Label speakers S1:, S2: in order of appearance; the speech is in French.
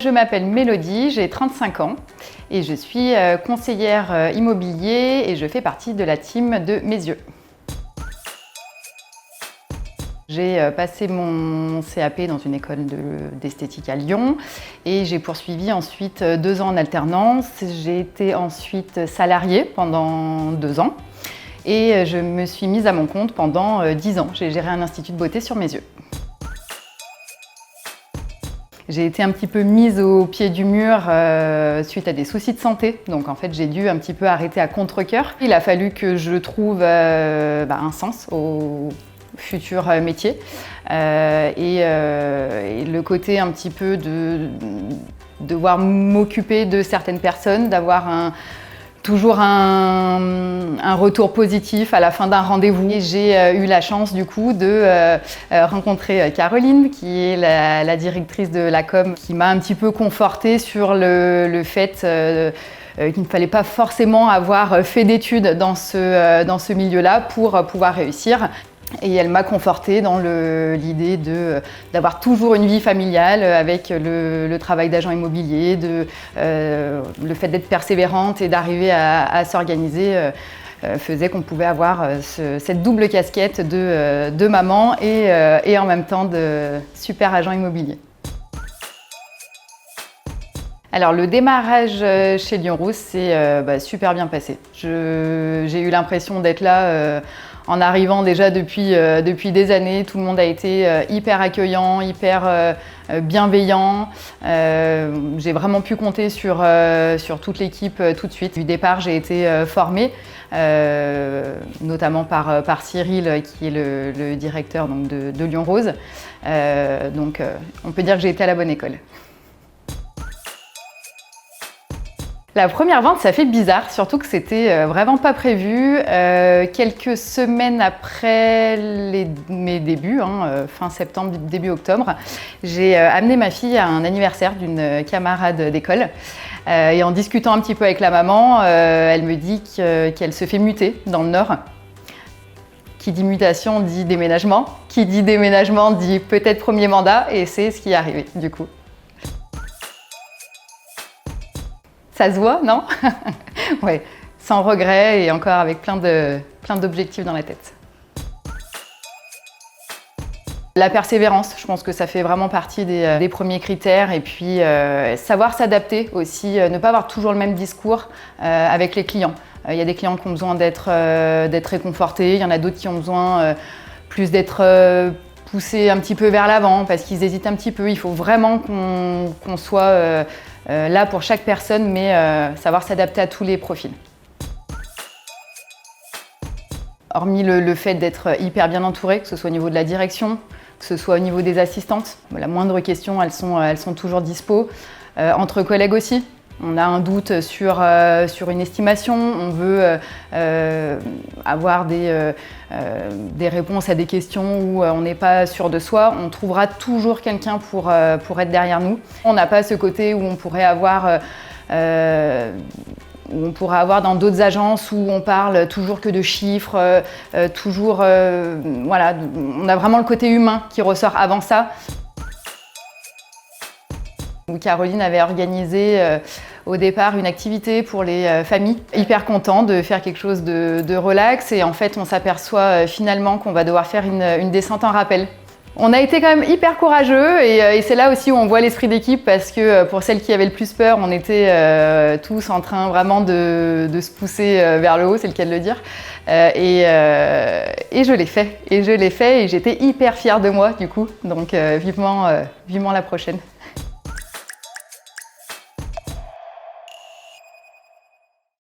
S1: Je m'appelle Mélodie, j'ai 35 ans et je suis conseillère immobilier et je fais partie de la team de Mes Yeux. J'ai passé mon CAP dans une école d'esthétique à Lyon et j'ai poursuivi ensuite 2 ans en alternance. J'ai été ensuite salariée pendant 2 ans et je me suis mise à mon compte pendant 10 ans. J'ai géré un institut de beauté sur Mes Yeux. J'ai été un petit peu mise au pied du mur suite à des soucis de santé. Donc en fait, j'ai dû un petit peu arrêter à contre-cœur. Il a fallu que je trouve un sens au futur métier. Et le côté un petit peu de devoir m'occuper de certaines personnes, d'avoir toujours un retour positif à la fin d'un rendez-vous. J'ai eu la chance du coup de rencontrer Caroline, qui est la directrice de la com, qui m'a un petit peu confortée sur le fait qu'il ne fallait pas forcément avoir fait d'études dans ce milieu-là pour pouvoir réussir. Et elle m'a confortée dans l'idée d'avoir toujours une vie familiale avec le travail d'agent immobilier, le fait d'être persévérante et d'arriver à s'organiser faisait qu'on pouvait avoir cette double casquette de maman et en même temps de super agent immobilier. Alors le démarrage chez Lyon Rose s'est super bien passé. J'ai eu l'impression d'être là en arrivant déjà depuis des années. Tout le monde a été hyper accueillant, hyper bienveillant. J'ai vraiment pu compter sur toute l'équipe tout de suite. Du départ, j'ai été formée, notamment par Cyril, qui est le directeur donc, de Lyon Rose. Donc on peut dire que j'ai été à la bonne école. La première vente, ça fait bizarre, surtout que c'était vraiment pas prévu. Quelques semaines après mes débuts, fin septembre, début octobre, j'ai amené ma fille à un anniversaire d'une camarade d'école. Et en discutant un petit peu avec la maman, elle me dit qu'elle se fait muter dans le Nord. Qui dit mutation dit déménagement. Qui dit déménagement dit peut-être premier mandat, et c'est ce qui est arrivé du coup. Ça se voit, non? Ouais, sans regret et encore avec plein d'objectifs dans la tête. La persévérance, je pense que ça fait vraiment partie des premiers critères. Et puis, savoir s'adapter aussi, ne pas avoir toujours le même discours avec les clients. Il y a des clients qui ont besoin d'être réconfortés, il y en a d'autres qui ont besoin plus d'être poussés un petit peu vers l'avant parce qu'ils hésitent un petit peu. Il faut vraiment qu'on soit là pour chaque personne, mais savoir s'adapter à tous les profils. Hormis le fait d'être hyper bien entouré, que ce soit au niveau de la direction, que ce soit au niveau des assistantes, la moindre question, elles sont toujours dispo. Entre collègues aussi, on a un doute sur une estimation, on veut avoir des réponses à des questions où on n'est pas sûr de soi, on trouvera toujours quelqu'un pour être derrière nous. On n'a pas ce côté où on pourrait avoir dans d'autres agences où on parle toujours que de chiffres, voilà, on a vraiment le côté humain qui ressort avant ça. Caroline avait organisé au départ une activité pour les familles. Hyper content de faire quelque chose de relax et en fait on s'aperçoit finalement qu'on va devoir faire une descente en rappel. On a été quand même hyper courageux et c'est là aussi où on voit l'esprit d'équipe parce que pour celles qui avaient le plus peur, on était tous en train vraiment de se pousser vers le haut, c'est le cas de le dire. Et je l'ai fait. Et j'étais hyper fière de moi du coup. Donc vivement la prochaine.